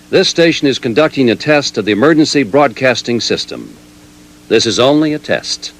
This station is conducting a test of the emergency broadcasting system. This is only a test.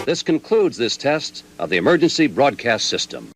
This concludes this test of the emergency broadcast system.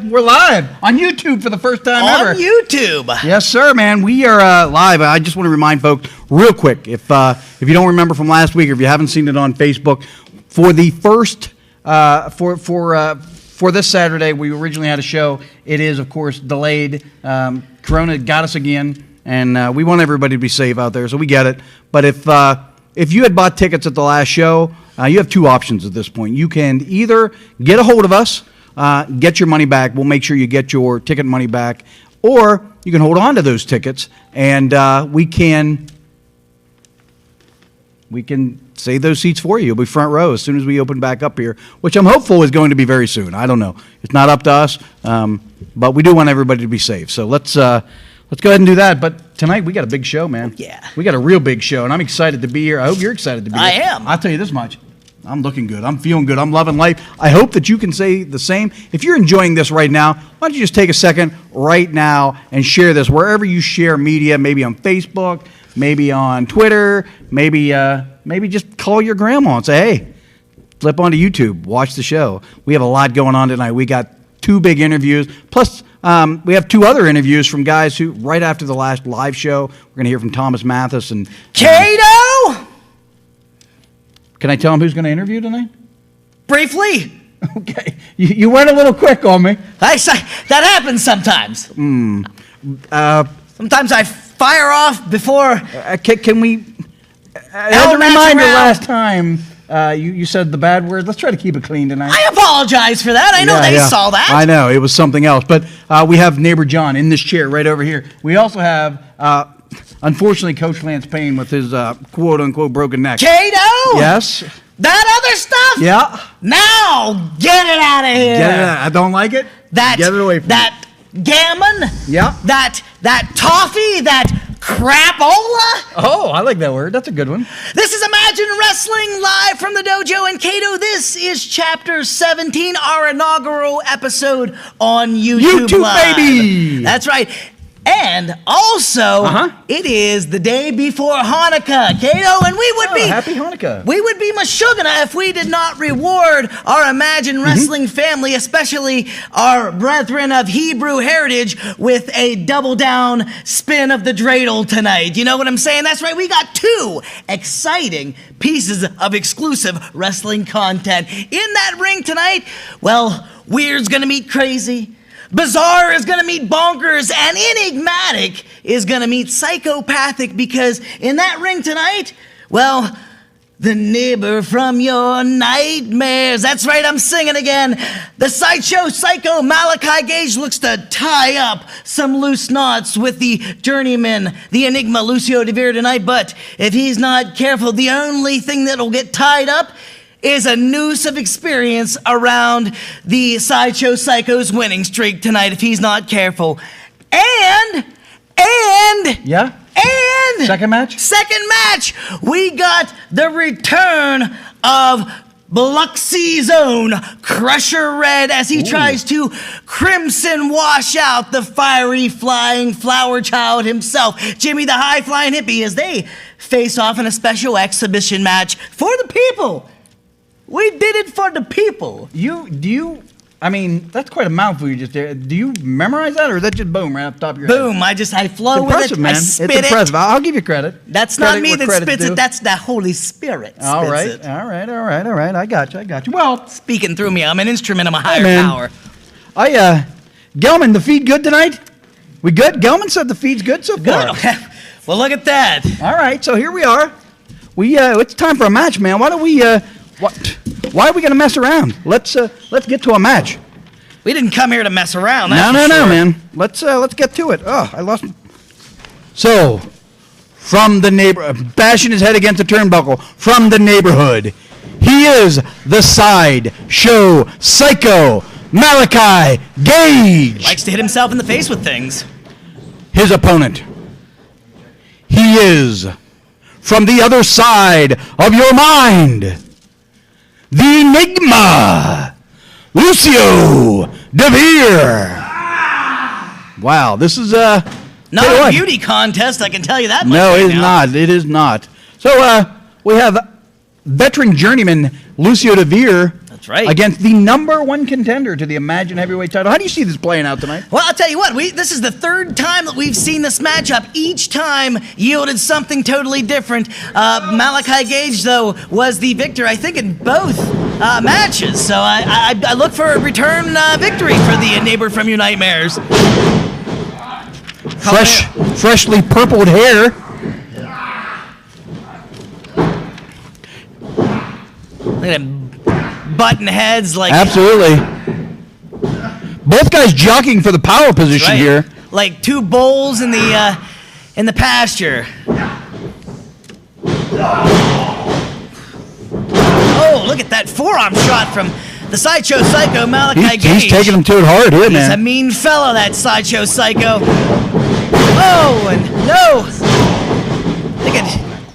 We're live on YouTube for the first time ever. On YouTube. Yes, sir, man. We are live. I just want to remind folks real quick, if you don't remember from last week, or if you haven't seen it on Facebook, for the first for this Saturday, we originally had a show. It is, of course, delayed. Corona got us again, and we want everybody to be safe out there, so we get it. But if you had bought tickets at the last show, you have two options at this point. You can either get a hold of us, get your money back. We'll make sure you get your ticket money back. Or you can hold on to those tickets, and we can save those seats for you. You'll be front row as soon as we open back up here, which I'm hopeful is going to be very soon. I don't know. It's not up to us, but we do want everybody to be safe. So let's go ahead and do that. But tonight we got a big show, man. Yeah. We got a real big show, and I'm excited to be here. I hope you're excited to be here. I am. I'll tell you this much. I'm looking good. I'm feeling good. I'm loving life. I hope that you can say the same. If you're enjoying this right now, why don't you just take a second right now and share this wherever you share media, maybe on Facebook, maybe on Twitter, maybe just call your grandma and say, hey, flip onto YouTube, watch the show. We have a lot going on tonight. We got two big interviews, plus we have two other interviews from guys who, right after the last live show, we're going to hear from Thomas Mathis and Cato! Can I tell him who's going to interview tonight? Briefly. Okay. You went a little quick on me. That happens sometimes. Sometimes I fire off before. Can we? As a reminder, last time you said the bad words. Let's try to keep it clean tonight. I apologize for that. I know they saw that. I know. It was something else. But we have neighbor John in this chair right over here. We also have, unfortunately, Coach Lance Payne with his quote-unquote broken neck. Cato! Yes? That other stuff? Yeah. Now, get it out of here. Get it out. I don't like it. Get it away from me. That gammon? Yeah. That toffee? That crapola. Oh, I like that word. That's a good one. This is Imagine Wrestling live from the dojo in Cato. This is Chapter 17, our inaugural episode on YouTube Live. Baby! That's right. And also, it is the day before Hanukkah, Cato, and we would be happy Hanukkah. We would be Meshuggah if we did not reward our Imagine Wrestling family, especially our brethren of Hebrew heritage, with a double down spin of the dreidel tonight. You know what I'm saying? That's right. We got 2 exciting pieces of exclusive wrestling content in that ring tonight. Well, Weird's gonna meet Crazy. Bizarre is gonna meet Bonkers, and Enigmatic is gonna meet Psychopathic, because in that ring tonight, well, the neighbor from your nightmares. That's right, I'm singing again. The Sideshow Psycho Malachi Gage looks to tie up some loose knots with the journeyman, the Enigma Lucio de Vere tonight, but if he's not careful, the only thing that'll get tied up is a noose of experience around the Sideshow Psycho's winning streak tonight if he's not careful. And Second match, we got the return of Biloxi's own Crusher Red as he tries to crimson wash out the fiery flying flower child himself, Jimmy the High Flying Hippie, as they face off in a special exhibition match for the people. We did it for the people. I mean, that's quite a mouthful you just did. Do you memorize that, or is that just boom right off the top of your head? Boom, I flow it's with impressive, it, man. I spit it's impressive. I'll give you credit. That's credit not me that spits due. it, that's the Holy Spirit spits all right, it. all right. I got you. Well, speaking through me, I'm an instrument of a higher power. Gelman, the feed good tonight? We good? Gelman said the feed's good so far. Good. Well, look at that. All right, so here we are. It's time for a match, man. Why are we going to mess around? Let's get to a match. We didn't come here to mess around. No, man. Let's get to it. Oh, I lost. So, from the bashing his head against the turnbuckle, from the neighborhood, he is the Sideshow Psycho Malachi Gage. Likes to hit himself in the face with things. His opponent. He is from the other side of your mind, the Enigma, Lucio de Vere. Wow, this is not a beauty contest, I can tell you that much. No, right it is now. not. It is not. So we have veteran journeyman Lucio de Vere. That's right. Against the #1 contender to the Imagine Heavyweight title. How do you see this playing out tonight? Well, I'll tell you what, this is the 3rd time that we've seen this matchup. Each time yielded something totally different. Malachi Gage, though, was the victor, I think, in both matches. So I look for a return victory for the neighbor from your nightmares. Freshly purpled hair. Look at him. Button heads like absolutely. Both guys jockeying for the power position here, like 2 bulls in the pasture. Oh, look at that forearm shot from the Sideshow Psycho Malachi Gage. He's taking him to it hard here, man. He's a mean fellow, that Sideshow Psycho. Oh, and no.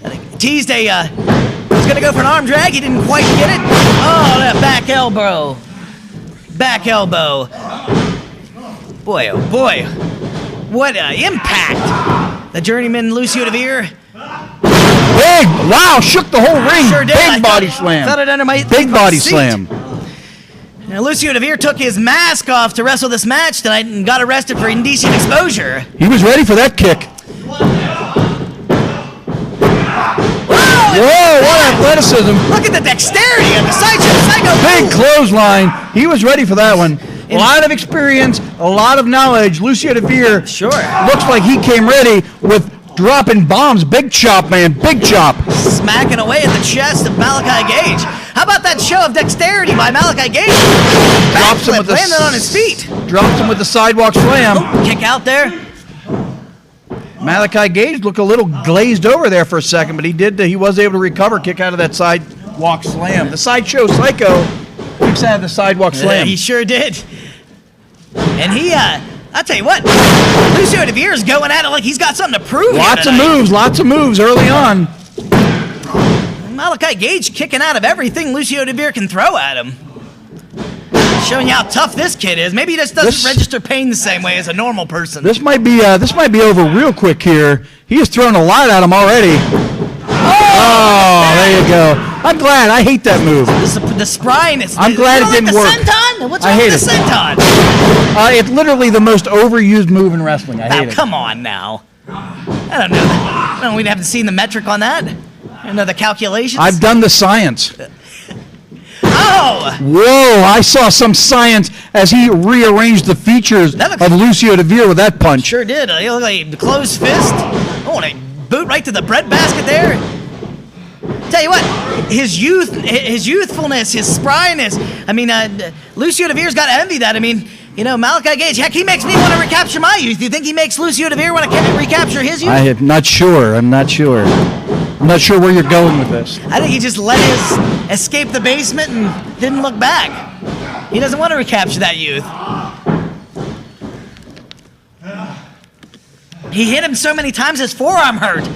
I think teased was going to go for an arm drag. He didn't quite get it. Oh, that back elbow. Back elbow. Boy, oh boy. What an impact. The journeyman Lucio de Vere. Big, wow, shook the whole ring. Sure did. Big body slam. Felt it under my big body slam. Now, Lucio de Vere took his mask off to wrestle this match tonight and got arrested for indecent exposure. He was ready for that kick. Whoa, what athleticism. Look at the dexterity of the Sideshow Psycho. Big clothesline. He was ready for that one. A lot of experience, a lot of knowledge. Lucio de Vere looks like he came ready with dropping bombs. Big chop, man. Big chop. Smacking away at the chest of Malachi Gage. How about that show of dexterity by Malachi Gage? Drops him with landing on his feet. Drops him with the sidewalk slam. Oh, kick out there. Malachi Gage looked a little glazed over there for a second, but he was able to recover, kick out of that sidewalk slam. The Sideshow Psycho keeps out of the sidewalk slam. He sure did. And he I tell you what, Lucio DeVere's going at it like he's got something to prove. Lots of moves early on. Malachi Gage kicking out of everything Lucio DeVere can throw at him. Showing you how tough this kid is. Maybe he just doesn't register pain the same way as a normal person. This might be over real quick here. He has thrown a lot at him already. Oh, there you go. I'm glad. I hate that move. The spryness. I'm glad it didn't work. Senton? What's wrong with the senton? It's literally the most overused move in wrestling. I hate it. Come on now. I don't know. We haven't seen the metric on that. The calculations. I've done the science. Oh! Whoa, I saw some science as he rearranged the features of Lucio DeVere with that punch. Sure did. He looked like a closed fist. Oh, and a boot right to the bread basket there. Tell you what, his youthfulness, his spryness. I mean, Lucio DeVere's got to envy that. I mean, Malachi Gage, heck, he makes me want to recapture my youth. Do you think he makes Lucio DeVere want to recapture his youth? I'm not sure. I'm not sure where you're going with this. I think he just let his escape the basement and didn't look back. He doesn't want to recapture that youth. He hit him so many times his forearm hurt.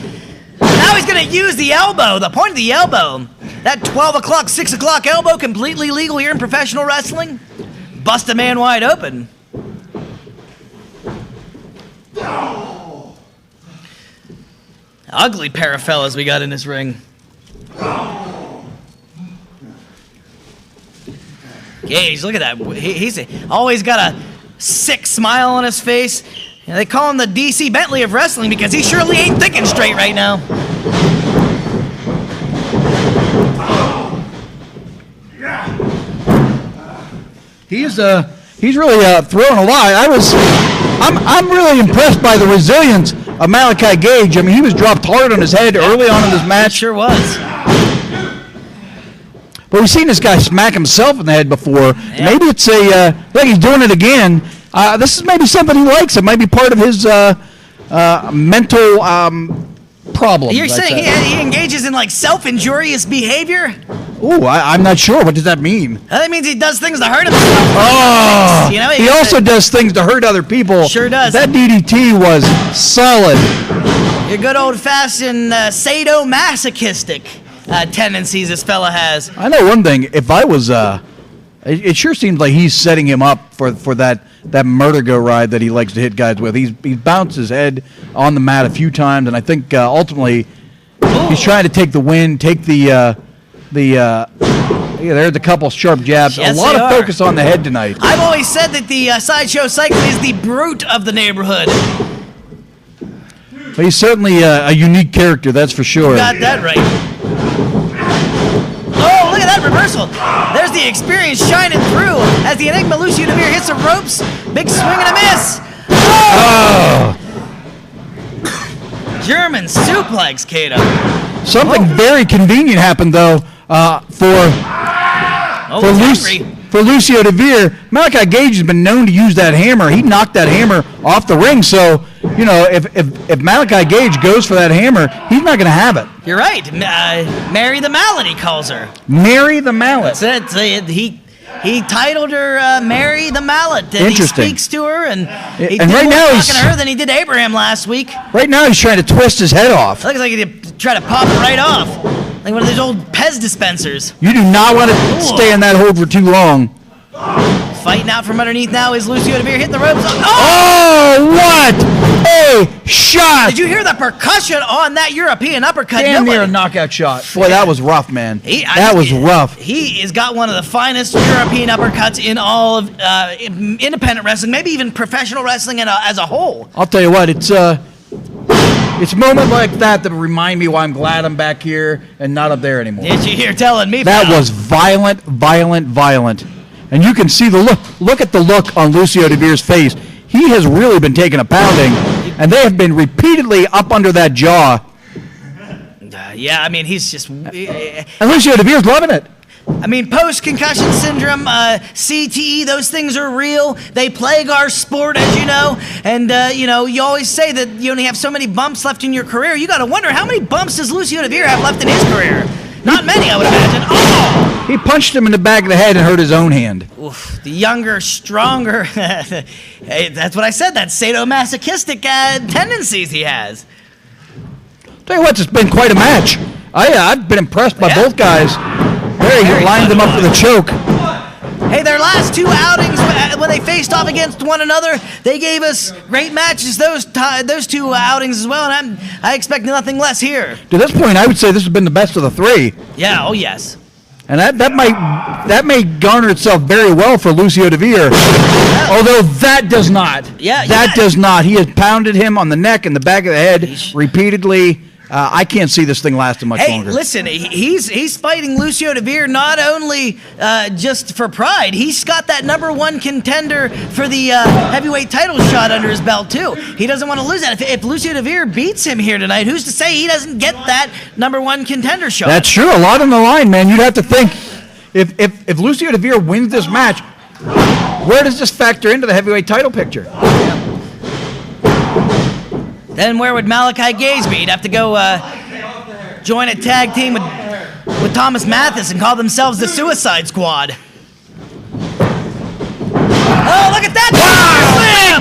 Now he's going to use the elbow, the point of the elbow. That 12 o'clock, 6 o'clock elbow, completely legal here in professional wrestling. Bust a man wide open. Ugly pair of fellas we got in this ring. Gage, look at that. He's always got a sick smile on his face. They call him the DC Bentley of wrestling because he surely ain't thinking straight right now. He's really throwing a lot. I'm really impressed by the resilience of Malachi Gage. I mean, he was dropped hard on his head early on in this match. He sure was. But we've seen this guy smack himself in the head before. Yeah. Maybe it's like he's doing it again. This is maybe something he likes. It might be part of his mental problem. You're saying he engages in like self-injurious behavior? Ooh, I'm not sure. What does that mean? That means he does things to hurt himself. Oh! He also does things to hurt other people. Sure does. That DDT was solid. Your good old-fashioned sadomasochistic tendencies this fella has. I know one thing. If I was... it sure seems like he's setting him up for that murder-go ride that he likes to hit guys with. He's bounced his head on the mat a few times, and I think ultimately he's trying to take the win, take there's a couple sharp jabs. Yes, a lot of focus on the head tonight. I've always said that the Sideshow Cyclone is the brute of the neighborhood. But he's certainly a unique character, that's for sure. You got that right. Oh, look at that reversal. There's the experience shining through as the Enigma Lucio DeVere hits the ropes. Big swing and a miss. Oh! German suplex, Kato. Something very convenient happened, though, for Lucio DeVere. Malachi Gage has been known to use that hammer. He knocked that hammer off the ring, so, if Malachi Gage goes for that hammer, he's not going to have it. You're right. Mary the Mallet, he calls her. Mary the Mallet. That's it. He titled her Mary the Mallet. Interesting. He speaks to her, and he did right more now talking to her than he did Abraham last week. Right now he's trying to twist his head off. It looks like he try to pop it right off, like one of those old Pez dispensers. You do not want to stay in that hold for too long. Fighting out from underneath now is Lucio DeVere hitting the ropes. Oh, what a shot! Did you hear the percussion on that European uppercut? Damn near a knockout shot. Boy, that was rough, man. That was rough. He has got one of the finest European uppercuts in all of independent wrestling, maybe even professional wrestling as a whole. I'll tell you what, it's moments like that remind me why I'm glad I'm back here and not up there anymore. Did you hear telling me? That was violent, violent, violent. And you can see the look. Look at the look on Lucio DeVere's face. He has really been taking a pounding, and they have been repeatedly up under that jaw. Yeah, I mean, he's just... And Lucio DeVere's loving it. I mean, post-concussion syndrome, CTE, those things are real. They plague our sport, as you know. And, you always say that you only have so many bumps left in your career. You got to wonder, how many bumps does Lucio DeVere have left in his career? Not many, I would imagine. Oh! He punched him in the back of the head and hurt his own hand. Ooh, the younger, stronger. Hey, that's what I said. That sadomasochistic tendencies he has. Tell you what, it's been quite a match. I've been impressed by both guys. Very lined them up for the choke. Hey, their last two outings, when they faced off against one another, they gave us great matches. Those two outings as well, and I expect nothing less here. To this point, I would say this has been the best of the three. Yeah. Oh yes. And that may garner itself very well for Lucio Vere, although that does not. Yeah. That does not. He has pounded him on the neck and the back of the head repeatedly. I can't see this thing lasting much longer. Hey, listen, he's fighting Lucio Vere not only just for pride. He's got that #1 contender for the heavyweight title shot under his belt too. He doesn't want to lose that. If Lucio Vere beats him here tonight, who's to say he doesn't get that #1 contender shot? That's true. A lot on the line, man. You'd have to think if Lucio Vere wins this match, where does this factor into the heavyweight title picture? Then where would Malachi Gage be? He'd have to go join a tag team with Thomas Mathis and call themselves the Suicide Squad. Oh, look at that!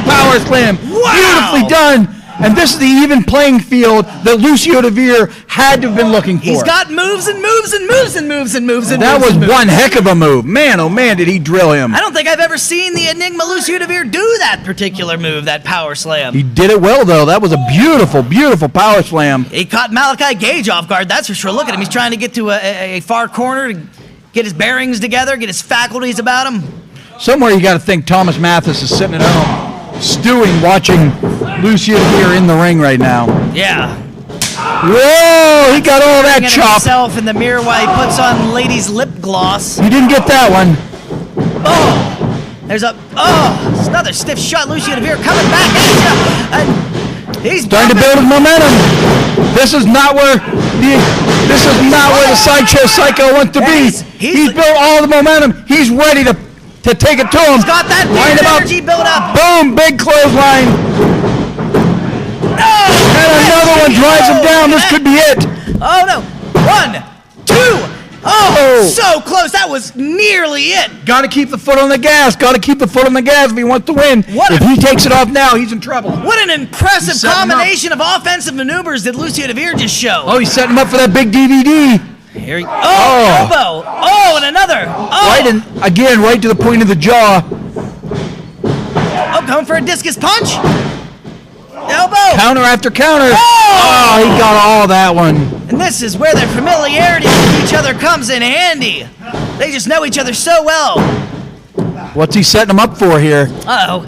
Power slam! Wow! Beautifully done! And this is the even playing field that Lucio Vere had to have been looking for. He's got moves and moves and moves and moves and moves and that moves. That was one heck of a move. Man, oh man, did he drill him. I don't think I've ever seen the Enigma Lucio Vere do that particular move, that power slam. He did it well, though. That was a beautiful, beautiful power slam. He caught Malachi Gage off guard, that's for sure. Look at him. He's trying to get to a far corner to get his bearings together, get his faculties about him. Somewhere you got to think Thomas Mathis is sitting at home, stewing, watching Lucio Vere in the ring right now. Yeah. Whoa! He got all that chop. Himself in the mirror while he puts on ladies' lip gloss. You didn't get that one. Oh! There's it's another stiff shot. Lucio Vere coming back at you. And he's starting to build his momentum. This is not where the Sideshow Psycho wants to be. He's built all the momentum. He's ready to take it to him. He's got that energy built up. Boom, big clothesline. And another one drives him down. This could be it. Oh, no. 1, 2. Oh, so close. That was nearly it. Got to keep the foot on the gas. Got to keep the foot on the gas if he wants to win. If he takes it off now, he's in trouble. What an impressive combination of offensive maneuvers did Lucio Vere just show. Oh, he's setting him up for that big DVD. Here he elbow. Oh, and another. Oh. Right to the point of the jaw. Oh, going for a discus punch. Elbow. Counter after counter. Oh, he got all that one. And this is where their familiarity with each other comes in handy. They just know each other so well. What's he setting him up for here? Uh-oh.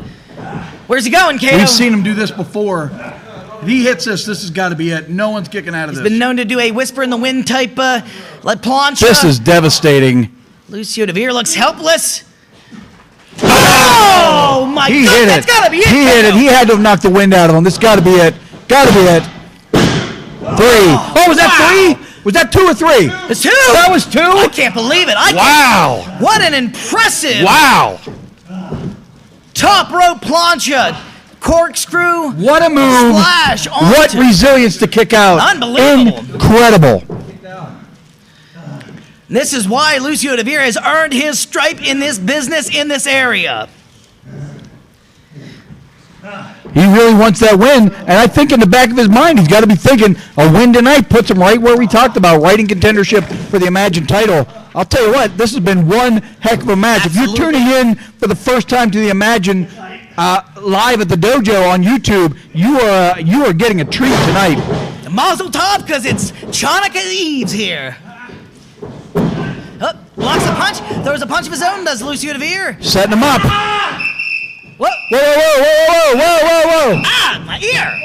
Where's he going, Kato? We've seen him do this before. If he hits this has got to be it. No one's kicking out of this. He's been known to do a whisper in the wind type like plancha. This is devastating. Lucio Vere looks helpless. Oh my God! That's gotta be it. He hit it. He had to have knocked the wind out of him. This gotta be it. Gotta be it. 3. Oh, was that 3? Was that 2 or 3? It's 2. That was 2? I can't believe it. Wow. What an impressive. Wow. Top rope plancha. Corkscrew. What a move. Splash. What resilience to kick out. Unbelievable. Incredible. This is why Lucio Vere has earned his stripe in this business, in this area. He really wants that win, and I think in the back of his mind, he's got to be thinking a win tonight puts him right where we talked about, right in contendership for the Imagine title. I'll tell you what, this has been one heck of a match. Absolutely. If you're tuning in for the first time to the Imagine live at the dojo on YouTube, you are getting a treat tonight. Mazel tov, because it's Chanukah Eves here. Blocks a punch, throws a punch of his own, does Lucio Vere. Setting him up. Whoa. Whoa. Ah, my ear.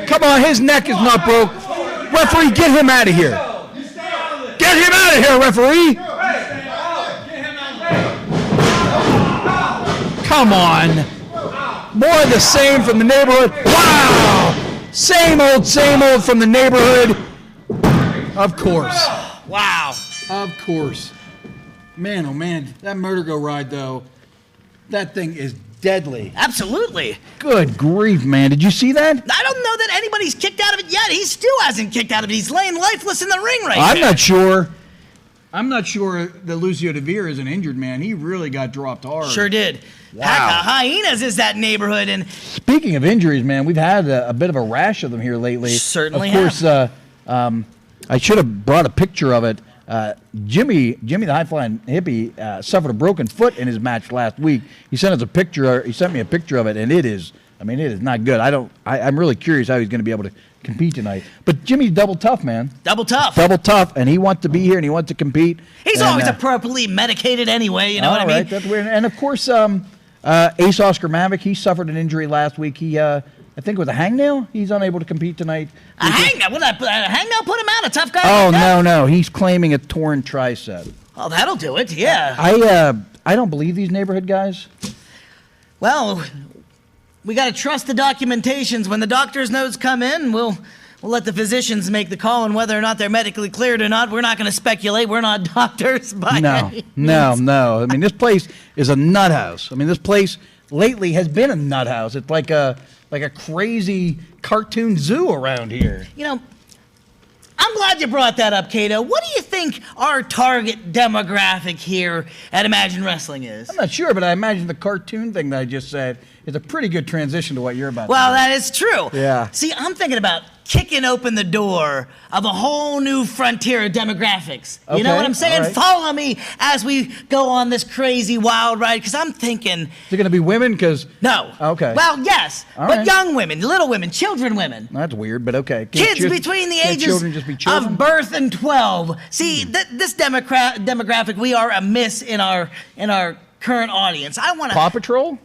Come on, his neck is not broke. Referee, get him out of here. Get him out of here, referee. Come on. More of the same from the neighborhood. Wow. Same old from the neighborhood. Of course. Wow. Of course. Man, oh man, that Murder-Go ride, though, that thing is deadly. Absolutely. Good grief, man. Did you see that? I don't know that anybody's kicked out of it yet. He still hasn't kicked out of it. He's laying lifeless in the ring right now. I'm not sure. I'm not sure that Lucio Vere is an injured man. He really got dropped hard. Sure did. Wow. Heck, hyenas is that neighborhood, and Speaking of injuries, man, we've had a bit of a rash of them here lately. Certainly Of course, I should have brought a picture of it. Jimmy the high-flying hippie suffered a broken foot in his match last week. He sent us a picture. He sent me a picture of it, and it is not good. I'm really curious how he's going to be able to compete tonight. But Jimmy's double tough, man. double tough. Double tough, and he wants to be here and he wants to compete. He's always appropriately medicated anyway, you know what I mean? Right, that's weird. And of course, Ace Oscar Mavic, he suffered an injury last week. He, I think it was a hangnail. He's unable to compete tonight. A hangnail? Would a hangnail put him out? A tough guy? Oh, like that? no. He's claiming a torn tricep. Oh, that'll do it, yeah. I don't believe these neighborhood guys. Well, we got to trust the documentations. When the doctor's notes come in, we'll let the physicians make the call on whether or not they're medically cleared or not. We're not going to speculate. We're not doctors. No. I mean, this place is a nut house. I mean, this place lately has been a nut house. It's like a crazy cartoon zoo around here. You know, I'm glad you brought that up, Cato. What do you think our target demographic here at Imagine Wrestling is? I'm not sure, but I imagine the cartoon thing that I just said is a pretty good transition to what you're about Well, to do. that is true. Yeah. See, I'm thinking about kicking open the door of a whole new frontier of demographics. You know Okay, what I'm saying? all right. Follow me as we go on this crazy wild ride, because I'm thinking, Is it going to be women? Because no. Okay. Well, yes, All but right. young women, little women, children women. That's weird, but okay. Kids between the can't ages children just be children? of birth and 12. See, this demographic, we are amiss in our current audience. I want to Paw Patrol?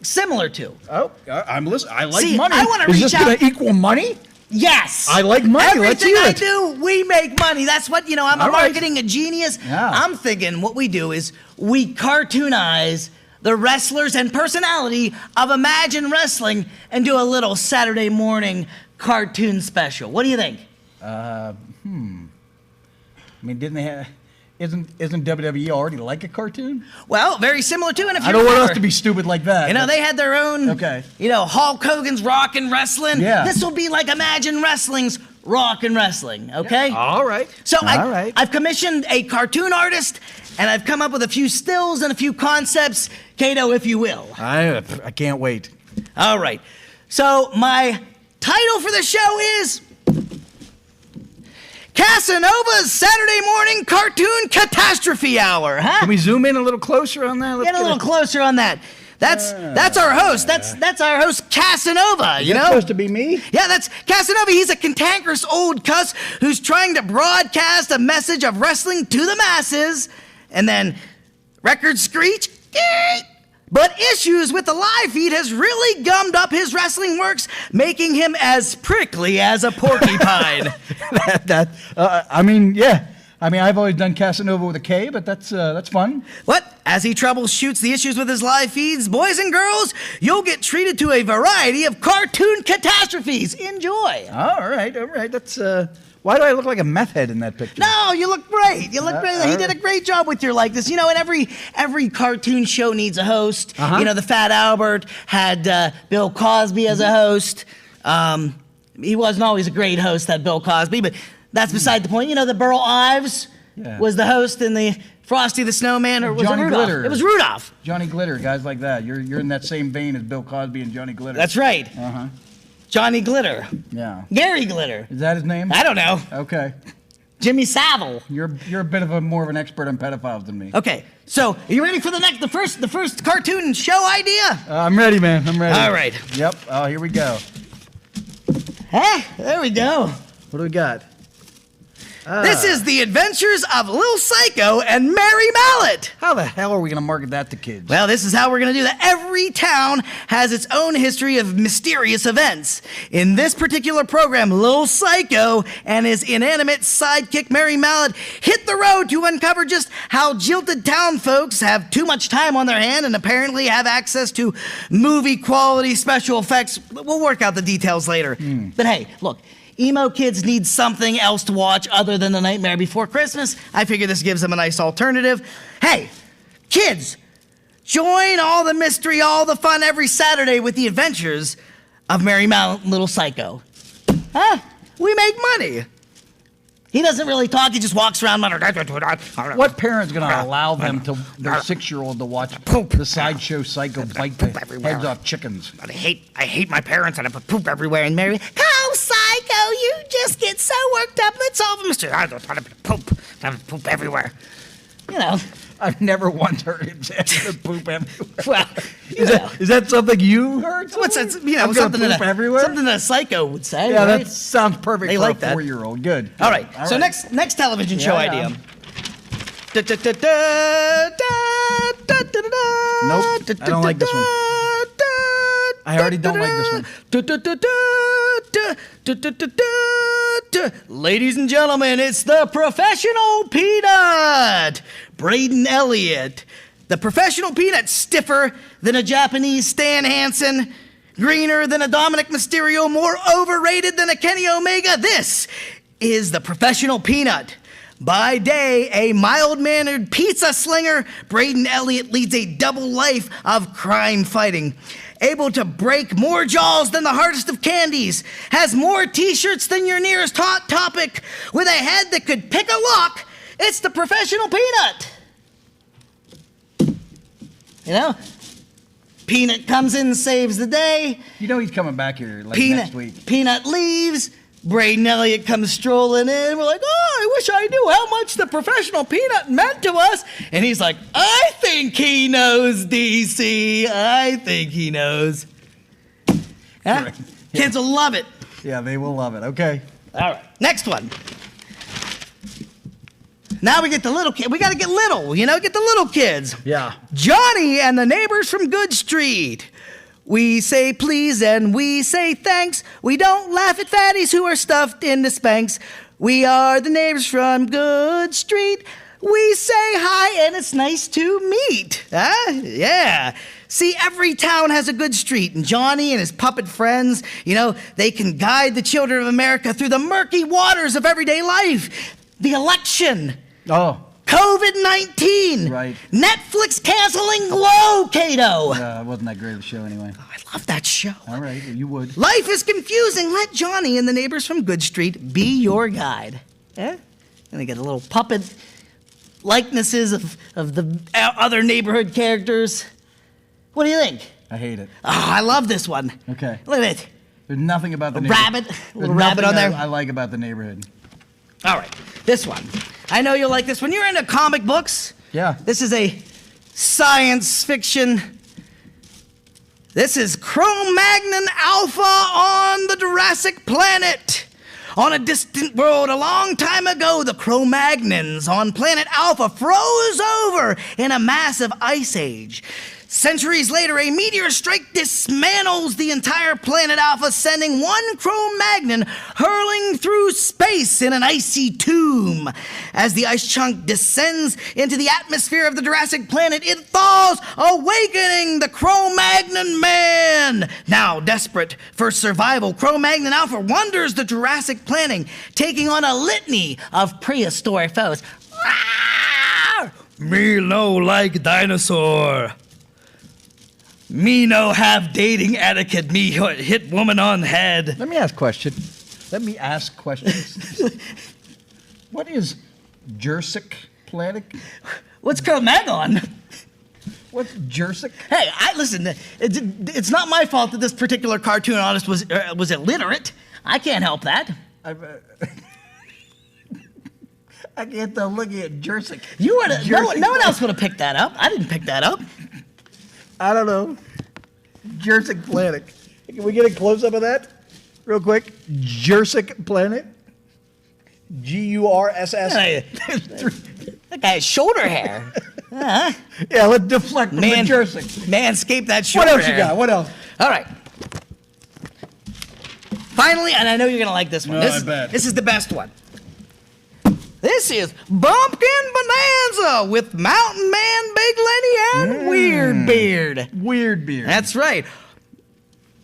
similar to. Oh, I'm listening. I like See, money. I wanna Is reach this going out- to equal money? Yes. I like money. Everything Let's hear I it. do, we make money. That's what, I'm a All right. marketing genius. Yeah. I'm thinking what we do is we cartoonize the wrestlers and personality of Imagine Wrestling and do a little Saturday morning cartoon special. What do you think? I mean, didn't they have... Isn't WWE already like a cartoon? Well, very similar to, and if you I don't want remember, us to be stupid like that. they had their own, Okay. Hulk Hogan's Rock and Wrestling. Yeah. This will be like Imagine Wrestling's Rock and Wrestling, okay? All right. So All right. I've commissioned a cartoon artist, and I've come up with a few stills and a few concepts, Cato, if you will. I can't wait. All right. So my title for the show is Casanova's Saturday Morning Cartoon Catastrophe Hour, huh? Can we zoom in a little closer on that? Let's Get a little closer on that. That's our host. That's our host, Casanova, Is that supposed to be me? Yeah, that's Casanova. He's a cantankerous old cuss who's trying to broadcast a message of wrestling to the masses, and then record screech, but issues with the live feed has really gummed up his wrestling works, making him as prickly as a porcupine. I mean, yeah. I mean, I've always done Casanova with a K, but that's fun. What? As he troubleshoots the issues with his live feeds, boys and girls, you'll get treated to a variety of cartoon catastrophes. Enjoy. All right. That's why do I look like a meth head in that picture? No, you look great. You look great. He did a great job with your likeness. And every cartoon show needs a host. Uh-huh. The Fat Albert had Bill Cosby as a host. He wasn't always a great host, that Bill Cosby, but that's beside the point. The Burl Ives was the host in the Frosty the Snowman, or was Johnny it Rudolph? Glitter. It was Rudolph. Johnny Glitter, guys like that. You're in that same vein as Bill Cosby and Johnny Glitter. That's right. Uh-huh. Johnny Glitter. Yeah. Gary Glitter. Is that his name? I don't know. Okay. Jimmy Savile. You're a bit of more of an expert on pedophiles than me. Okay, so are you ready for the first cartoon show idea? I'm ready, man. I'm ready. All right. Yep. Oh, here we go. There we go. What do we got? This is the adventures of Lil Psycho and Mary Mallet. How the hell are we going to market that to kids? Well, this is how we're going to do that. Every town has its own history of mysterious events. In this particular program, Lil Psycho and his inanimate sidekick Mary Mallet hit the road to uncover just how jilted town folks have too much time on their hand and apparently have access to movie quality special effects. We'll work out the details later. But hey, look. Emo kids need something else to watch other than The Nightmare Before Christmas. I figure this gives them a nice alternative. Hey, kids, join all the mystery, all the fun every Saturday with the adventures of Mary Mallet and Little Psycho. Huh? We make money. He doesn't really talk. He just walks around. What parent's going to allow their 6-year-old to watch the sideshow psycho bite the heads off chickens? I hate my parents, and I put poop everywhere. And Mary, oh, psycho, you just get so worked up. Let's solve it, Mr. I don't want to poop. I have poop everywhere. You know. I've never once heard him say poop everywhere. Well, is that something you heard? What's that? You know, something that a psycho would say. Yeah, right? that sounds perfect they for like a that. 4-year-old. Good. All right. So next television show idea. Nope. I don't like this one. I already don't like this one. Ladies and gentlemen, it's the Professional Peanut. Braden Elliott. The Professional Peanut, stiffer than a Japanese Stan Hansen, greener than a Dominic Mysterio, more overrated than a Kenny Omega. This is the Professional Peanut. By day, a mild-mannered pizza slinger, Braden Elliott leads a double life of crime fighting. Able to break more jaws than the hardest of candies, has more t-shirts than your nearest Hot Topic, with a head that could pick a lock. It's the Professional Peanut. You know, Peanut comes in and saves the day. You know he's coming back here next week. Peanut leaves. Braden Elliott comes strolling in. We're like, oh, I wish I knew how much the Professional Peanut meant to us. And he's like, I think he knows, DC. I think he knows. Huh? Yeah. Kids will love it. Yeah, they will love it. Okay. All right. Next one. Now we get the little kid. We got to get little, get the little kids. Yeah. Johnny and the Neighbors from Good Street. We say please and we say thanks. We don't laugh at fatties who are stuffed into Spanx. We are the neighbors from Good Street. We say hi and it's nice to meet. Huh? Yeah. See, every town has a good street, and Johnny and his puppet friends, they can guide the children of America through the murky waters of everyday life. The election. Oh. COVID-19. Right. Netflix canceling Glow, Kato. It wasn't that great of a show anyway. Oh, I love that show. All right, you would. Life is confusing. Let Johnny and the Neighbors from Good Street be your guide. Yeah? And they get a little puppet likenesses of the other neighborhood characters. What do you think? I hate it. Oh, I love this one. Okay. Look at it. There's nothing about the Rabbit. A little rabbit on there. I like about the neighborhood. All right. This one. I know you'll like this one. You're into comic books. Yeah. This is a science fiction. This is Cro-Magnon Alpha on the Jurassic planet. On a distant world a long time ago, the Cro-Magnons on planet Alpha froze over in a massive ice age. Centuries later, a meteor strike dismantles the entire planet Alpha, sending one Cro-Magnon hurling through space in an icy tomb. As the ice chunk descends into the atmosphere of the Jurassic planet, it thaws, awakening the Cro-Magnon man. Now desperate for survival, Cro-Magnon Alpha wanders the Jurassic planet, taking on a litany of prehistoric foes. Me no like dinosaur. Me no have dating etiquette. Me hit woman on head. Let me ask questions. What is Jurassic planet? What's Cro-Magnon? What's Jurassic? Hey, listen. It's not my fault that this particular cartoon artist was illiterate. I can't help that. I can't tell looking at Jurassic. You would. No one else would have picked that up. I didn't pick that up. I don't know. Jurassic planet. Can we get a close-up of that real quick? Jurassic planet. Gurss. That guy has shoulder hair. Yeah, let's deflect from the Jurassic. Manscape that shoulder hair. What else you hair. got? What else? All right. Finally, and I know you're going to like this one. I bet. This is the best one. This is Bumpkin Bonanza with Mountain Man, Big Lenny, and Weird Beard. Weird Beard. That's right.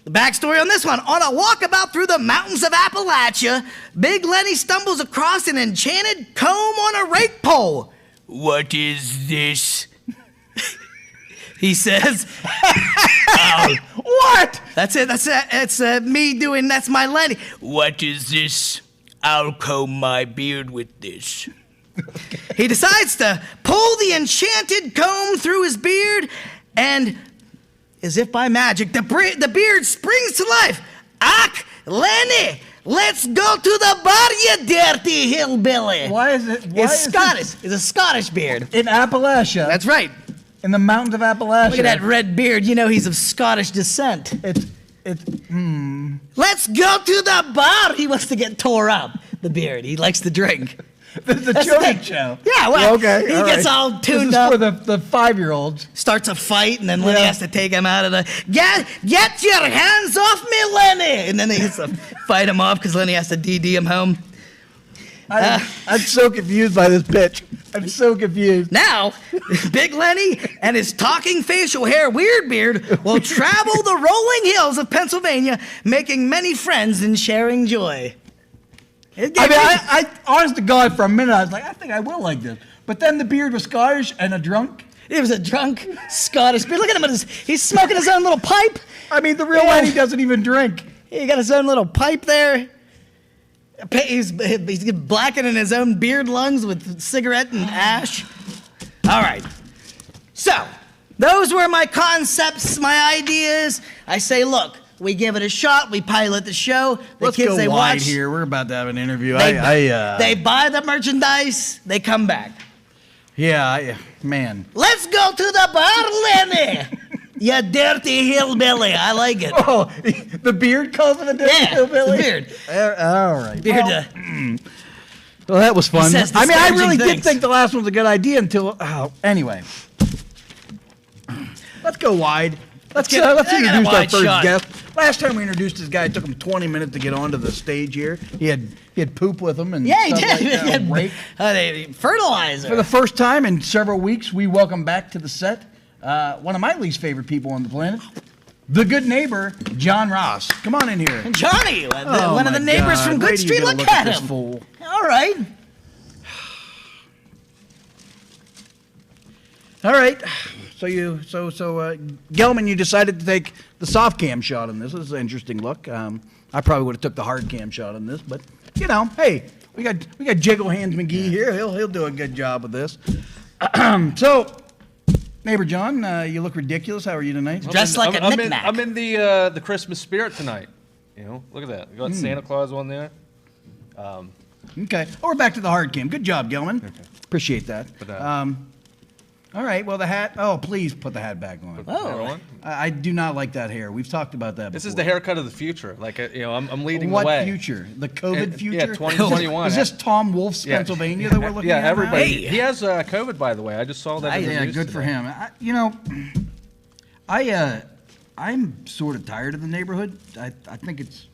The backstory on this one. On a walkabout through the mountains of Appalachia, Big Lenny stumbles across an enchanted comb on a rake pole. What is this? He says. What? That's it. That's me doing. That's my Lenny. What is this? I'll comb my beard with this. He decides to pull the enchanted comb through his beard, and as if by magic, the beard springs to life. Ach, Lenny, let's go to the bar, you dirty hillbilly. Why is it? Why It's is Scottish. It's a Scottish beard. it in Appalachia? That's right. In the mountains of Appalachia. Look at that red beard. You know he's of Scottish descent. It's. Let's go to the bar. He wants to get tore up. The beard. He likes to drink. The That's children's it. show. Yeah, well, okay. he all gets right. all tuned this is up. for the 5-year-olds. Starts a fight, and then Lenny Yeah. has to take him out of the. Get your hands off me, Lenny! And then they has to fight him off because Lenny has to DD him home. I'm so confused by this pitch. I'm so confused. Now, Big Lenny and his talking facial hair weird beard will travel the rolling hills of Pennsylvania, making many friends and sharing joy. I honest to God, for a minute, I was like, I think I will like this. But then the beard was Scottish and a drunk. It was a drunk Scottish beard. Look at him. He's smoking his own little pipe. I mean, the real Yeah. Lenny doesn't even drink. He got his own little pipe there. He's blackening his own beard lungs with cigarette and ash. All right. So, those were my concepts, my ideas. I say, look, we give it a shot. We pilot the show. The Let's kids, go they wide watch. here. We're about to have an interview. They buy the merchandise. They come back. Man. Let's go to the bar, Lenny. You dirty hillbilly. I like it. Oh, the beard calls him a dirty hillbilly? the beard. All right. Beard. Well, that was fun. says I mean, I really disparaging did things. think the last one was a good idea until. Anyway. Let's go wide. Let's get a introduce our wide first shot. guest. Last time we introduced this guy, it took him 20 minutes to get onto the stage here. He had poop with him and Yeah, he stuff did. like that, He had rake. fertilizer. For the first time in several weeks, we welcome back to the set one of my least favorite people on the planet, the good neighbor, John Ross. Come on in here. Johnny, Oh, one of the my neighbors God. from Wait Good till you Street. get a Look look at this him. fool. All right. All right. So Gelman, you decided to take the soft cam shot on this. This is an interesting look. I probably would have took the hard cam shot on this, but hey, we got Jiggle Hands McGee here. He'll do a good job with this. So, neighbor John, you look ridiculous. How are you tonight? Dressed like a knick-knack. I'm in the Christmas spirit tonight. Look at that. You got Santa Claus on there. Okay. Oh, we're back to the hard cam. Good job, Gelman. Appreciate that. But, all right. Well, the hat. Oh, please put the hat back on. Oh. I do not like that hair. We've talked about that. This is before. the haircut of the future. Like I'm leading What the way. future? The COVID future? Yeah, 2021. Is this Tom Wolfe's Yeah. Pennsylvania that we're looking Yeah, at? now? everybody. Hey. He has COVID, by the way. I just saw that. in the Yeah, news good for today. him. I'm sort of tired of the neighborhood. I think it's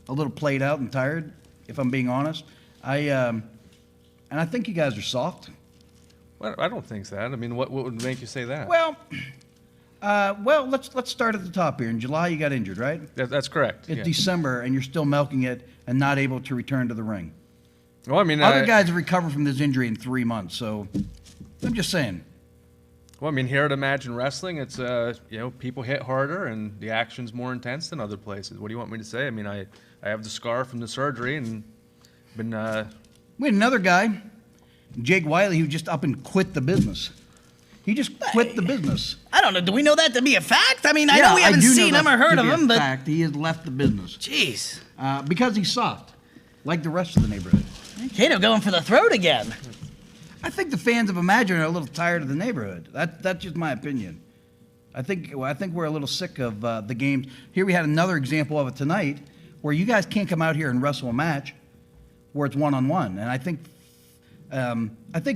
a little played out and tired, if I'm being honest. And I think you guys are soft. Well, I don't think that. I mean, what would make you say that? Well, let's start at the top here. In July, you got injured, right? That's correct. It's Yeah. December, and you're still milking it and not able to return to the ring. Well, I mean, Other guys have recovered from this injury in 3 months, so I'm just saying. Well, I mean, here at Imagine Wrestling, it's people hit harder and the action's more intense than other places. What do you want me to say? I mean, I have the scar from the surgery and been. We had another guy, Jake Wiley, who just up and quit the business. He just quit the business. I don't know. Do we know that to be a fact? I mean, I know we haven't do know seen him that or heard to of be a him, but fact, he has left the business jeez, because he's soft, like the rest of the neighborhood. Kato going for the throat again. I think the fans of Imagine are a little tired of the neighborhood. That's just my opinion. I think we're a little sick of the games. Here we had another example of it tonight, where you guys can't come out here and wrestle a match where it's one-on-one, and I think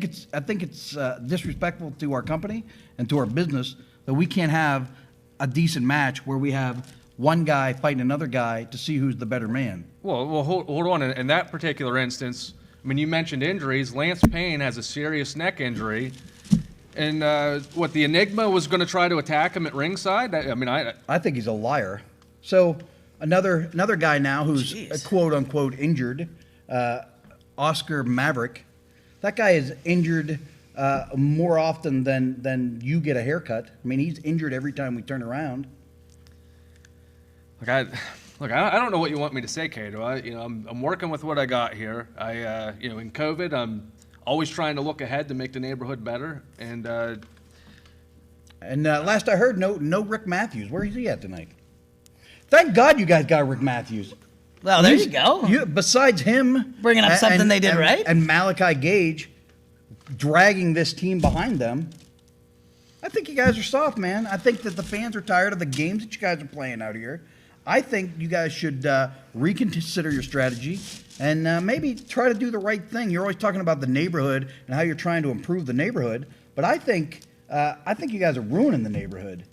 it's disrespectful to our company and to our business that we can't have a decent match where we have one guy fighting another guy to see who's the better man. Well, hold on. In that particular instance, I mean, you mentioned injuries. Lance Payne has a serious neck injury. And the Enigma was going to try to attack him at ringside? I think he's a liar. So another guy now who's quote unquote injured, Oscar Maverick. That guy is injured more often than you get a haircut. I mean, he's injured every time we turn around. Like Look, I don't know what you want me to say, Cato. I'm working with what I got here. In COVID, I'm always trying to look ahead to make the neighborhood better. And last I heard, no Rick Matthews. Where is he at tonight? Thank God you guys got Rick Matthews. Well, there you go. Besides him, Bringing up something they did right. And Malachi Gage dragging this team behind them. I think you guys are soft, man. I think that the fans are tired of the games that you guys are playing out here. I think you guys should reconsider your strategy and maybe try to do the right thing. You're always talking about the neighborhood and how you're trying to improve the neighborhood, but I think you guys are ruining the neighborhood.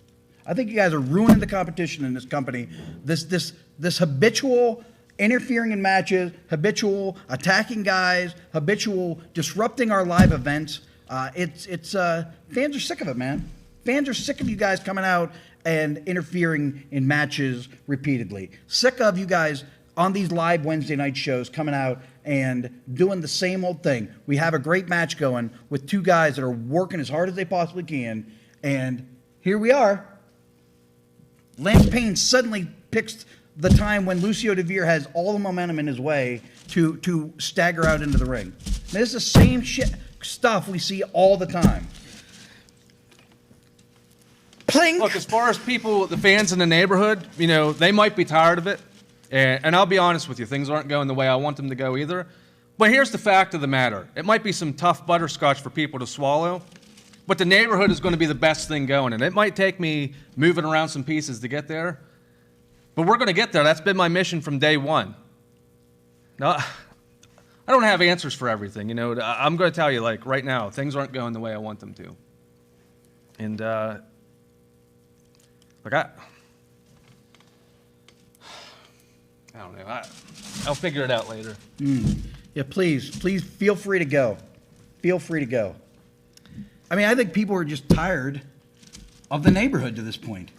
I think you guys are ruining the competition in this company. This habitual interfering in matches, habitual attacking guys, habitual disrupting our live events. Fans are sick of it, man. Fans are sick of you guys coming out and interfering in matches repeatedly. Sick of you guys on these live Wednesday night shows coming out and doing the same old thing. We have a great match going with two guys that are working as hard as they possibly can, and here we are. Lance Payne suddenly picks the time when Lucio de Vere has all the momentum in his way to stagger out into the ring. This is the same stuff we see all the time. Plink. Look, as far as the fans in the neighborhood, they might be tired of it. And I'll be honest with you, things aren't going the way I want them to go either. But here's the fact of the matter. It might be some tough butterscotch for people to swallow, but the neighborhood is going to be the best thing going. And it might take me moving around some pieces to get there, but we're going to get there. That's been my mission from day one. Now, I don't have answers for everything. I'm going to tell you, right now, things aren't going the way I want them to. And, I don't know. I'll figure it out later. Yeah, please feel free to go. Feel free to go. I mean, I think people are just tired of the neighborhood to this point.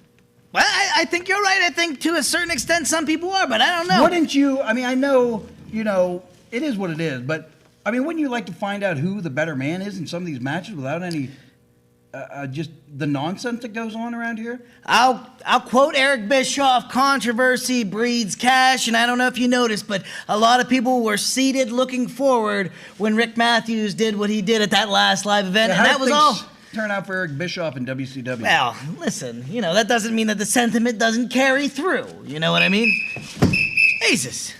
Well, I think you're right. I think to a certain extent some people are, but I don't know. Wouldn't you? I mean, I know, it is what it is, but I mean, wouldn't you like to find out who the better man is in some of these matches without any just the nonsense that goes on around here? I'll quote Eric Bischoff, controversy breeds cash, and I don't know if you noticed, but a lot of people were seated looking forward when Rick Matthews did what he did at that last live event, and that was all. Turn out for Eric Bischoff in WCW. Well, listen, that doesn't mean that the sentiment doesn't carry through. You know what I mean? Jesus.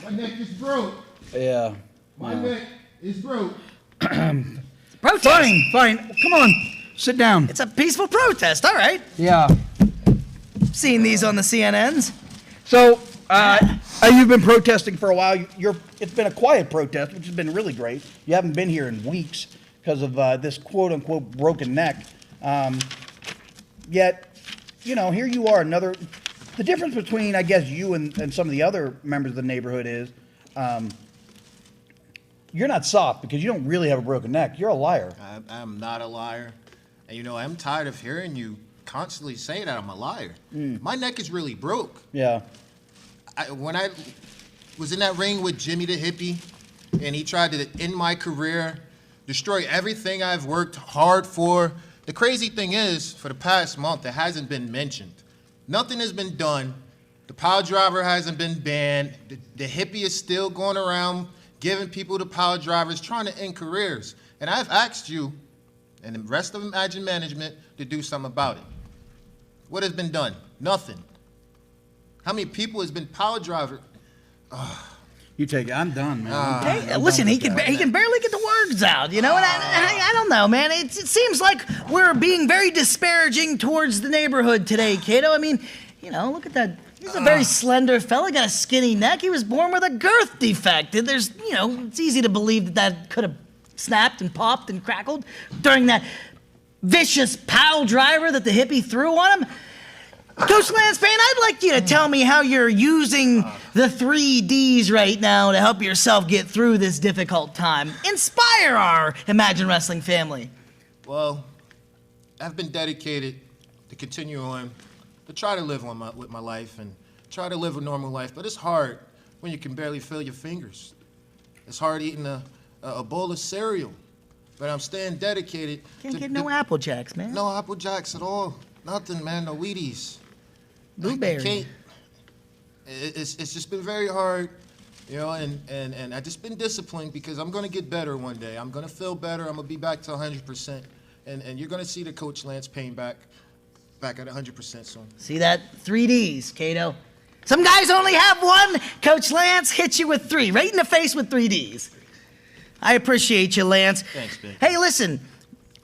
My neck is broke. Yeah. My neck is broke. Protest. Fine. Come on. Sit down. It's a peaceful protest, all right. Yeah. Seen these on the CNNs. So, you've been protesting for a while. It's been a quiet protest, which has been really great. You haven't been here in weeks because of this quote-unquote broken neck. Yet, here you are, the difference between, I guess, you and some of the other members of the neighborhood is you're not soft because you don't really have a broken neck. You're a liar. I'm not a liar. And, I'm tired of hearing you constantly say that I'm a liar. My neck is really broke. Yeah. When I was in that ring with Jimmy the Hippie, and he tried to end my career, destroy everything I've worked hard for, the crazy thing is, for the past month, it hasn't been mentioned. Nothing has been done. The pile driver hasn't been banned. The hippie is still going around giving people the pile drivers, trying to end careers. And I've asked you and the rest of Imagine Management to do something about it. What has been done? Nothing. How many people has been pile driver? You take it. I'm done, man. Hey, listen, he can barely get the words out, and I don't know, man. It seems like we're being very disparaging towards the neighborhood today, Cato. I mean, look at that. He's a very slender fella, got a skinny neck. He was born with a girth defect. There's, it's easy to believe that could have snapped and popped and crackled during that vicious pile driver that the hippie threw on him. Coach Lance Payne, I'd like you to tell me how you're using the 3 Ds right now to help yourself get through this difficult time. Inspire our Imagine Wrestling family. Well, I've been dedicated to continue on, to try to live with my life and try to live a normal life, but it's hard when you can barely feel your fingers. It's hard eating a bowl of cereal, but I'm staying dedicated. Can't get no Apple Jacks, man. No Apple Jacks at all. Nothing, man, no Wheaties. Blueberry. can't. It's just been very hard, you know, and I just been disciplined because I'm gonna get better one day. I'm gonna feel better. I'm gonna be back to 100%, and you're gonna see the coach Lance Payne back at 100% soon. See that? 3Ds, Cato. Some guys only have one. Coach Lance hits you with 3, right in the face with 3Ds. I appreciate you, Lance. Thanks, Big. Hey, listen,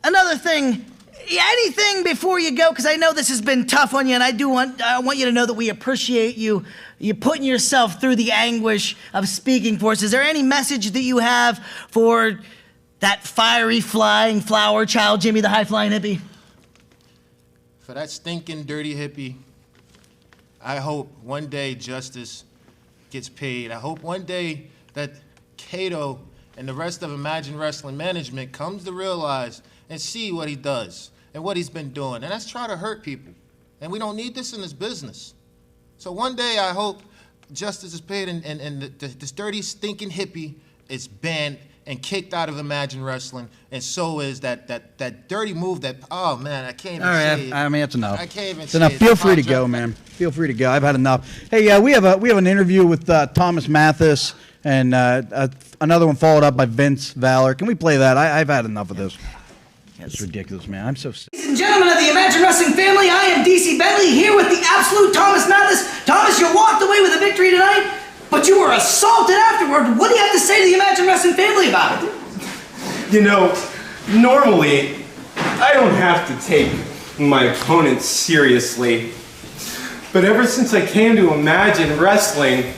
another thing, anything before you go, because I know this has been tough on you, and I want you to know that we appreciate you putting yourself through the anguish of speaking for us. Is there any message that you have for that fiery flying flower child, Jimmy the high-flying hippie? For that stinking dirty hippie, I hope one day justice gets paid. I hope one day that Cato and the rest of Imagine Wrestling management comes to realize and see what he does and what he's been doing. And that's try to hurt people. And we don't need this in this business. So one day I hope justice is paid and this dirty, stinking hippie is banned and kicked out of Imagine Wrestling, and so is that dirty move that, oh man, I can't even All say right, it. I mean, it's enough. I can't even It's say enough. it. Feel free to Apologize. go, man. Feel free to go. I've had enough. Hey, we have an interview with Thomas Mathis, and another one followed up by Vince Valor. Can we play that? I've had enough of this. It's ridiculous, man. I'm so sick. Ladies and gentlemen of the Imagine Wrestling family, I am DC Bentley here with the absolute Thomas Mathis. Thomas, you walked away with a victory tonight, but you were assaulted afterward. What do you have to say to the Imagine Wrestling family about it? You know, normally, I don't have to take my opponents seriously. But ever since I came to Imagine Wrestling,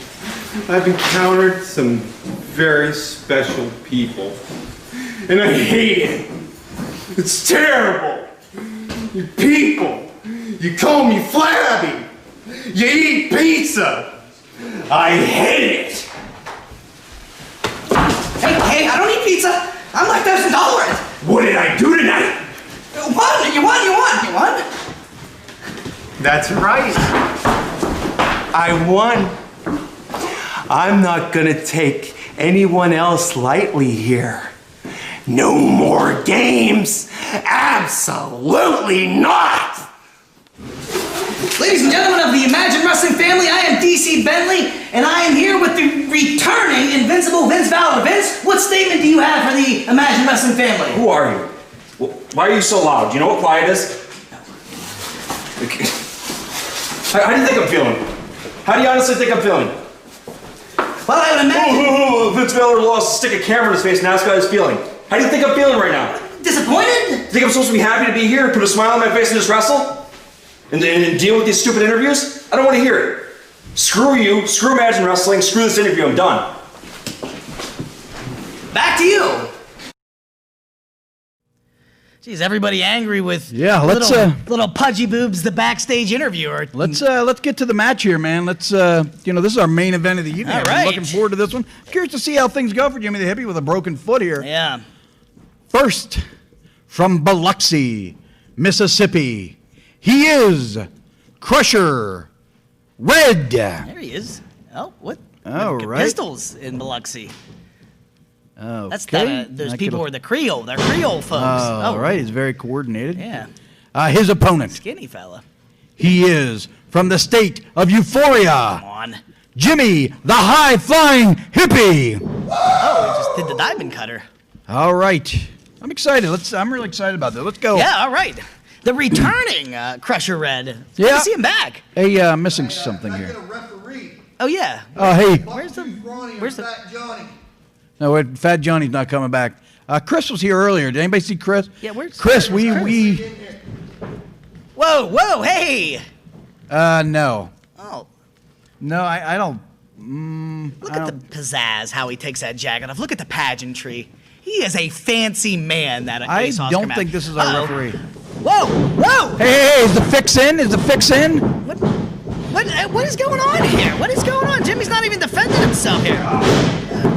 I've encountered some very special people. And I hate it. It's terrible. You people, you call me flabby. You eat pizza. I hate it. Hey, I don't eat pizza. I'm lactose intolerant. What did I do tonight? You won. That's right. I won. I'm not gonna take anyone else lightly here. No more games. Absolutely not. Ladies and gentlemen of the Imagine Wrestling family, I am DC Bentley, and I am here with the returning Invincible Vince Valor. Vince, what statement do you have for the Imagine Wrestling family? Who are you? Why are you so loud? Do you know what quiet is? How do you think I'm feeling? How do you honestly think I'm feeling? Well, I would imagine... Vince Valor lost a stick of camera in his face, now that's how he's feeling. How do you think I'm feeling right now? Disappointed? You think I'm supposed to be happy to be here and put a smile on my face and just wrestle? And deal with these stupid interviews? I don't want to hear it. Screw you, screw Imagine Wrestling, screw this interview, I'm done. Back to you. Geez, everybody angry with let's, little pudgy boobs, the backstage interviewer. Let's get to the match here, man. Let's this is our main event of the evening. All I've been right. looking forward to this one. Curious to see how things go for Jimmy the Hippie with a broken foot here. Yeah. First, from Biloxi, Mississippi, he is Crusher Red. There he is. Oh, what? All Look at right. Pistols in Biloxi. Okay. That's those people are the Creole. They're Creole folks. All right, he's very coordinated. Yeah. His opponent, Skinny fella. he is from the state of Euphoria, Come on. Jimmy the High-Flying Hippie. Oh, he just did the diamond cutter. All right. I'm excited. I'm really excited about this. Let's go. Yeah, all right. The returning Crusher Red. Good Yeah. to see him back. Hey, I'm missing something I get here. a referee. Oh, yeah. Oh, hey. Where's the... Where's Fat Johnny? No, Fat Johnny's not coming back. Chris was here earlier. Did anybody see Chris? Yeah, where's Chris? where's Chris? We. Whoa, hey! No. Oh, No, I don't. look at the pizzazz, how he takes that jacket off. Look at the pageantry. He is a fancy man, that I Ace Oscar don't man. think this is our Uh-oh. referee. Whoa! Hey, is the fix in? Is the fix in? What is going on here? What is going on? Jimmy's not even defending himself here.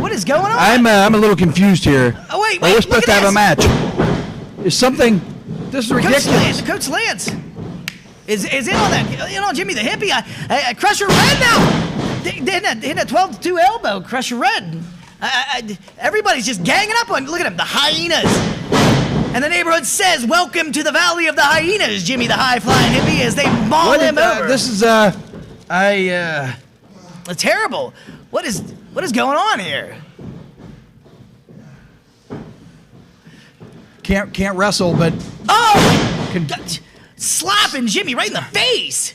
What is going on? I'm a little confused here. Oh, wait, We're look supposed at to have a this. match. Is something? This is ridiculous. Coach Lance is in on that. You know, Jimmy the Hippie. Crusher Red now. They hit a 12-2 elbow. Crusher Red. Everybody's just ganging up on. Look at him. The hyenas. And the neighborhood says, "Welcome to the Valley of the Hyenas, Jimmy the high-flying hippie," as they maul him over. This is terrible. What is going on here? can't wrestle, but Slapping Jimmy right in the face.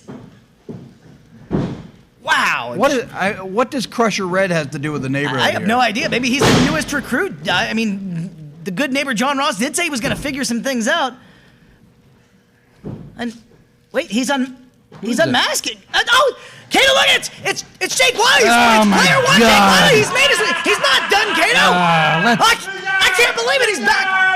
Wow. What does Crusher Red have to do with the neighborhood? I have no idea. Maybe he's the newest recruit. I mean, the good neighbor John Ross did say he was going to figure some things out. And wait, he's unmasking. Kato, look, it's Jake Wiley. Oh It's my player one, God. Jake Wiley. He's not done, Kato. I can't believe it. He's back.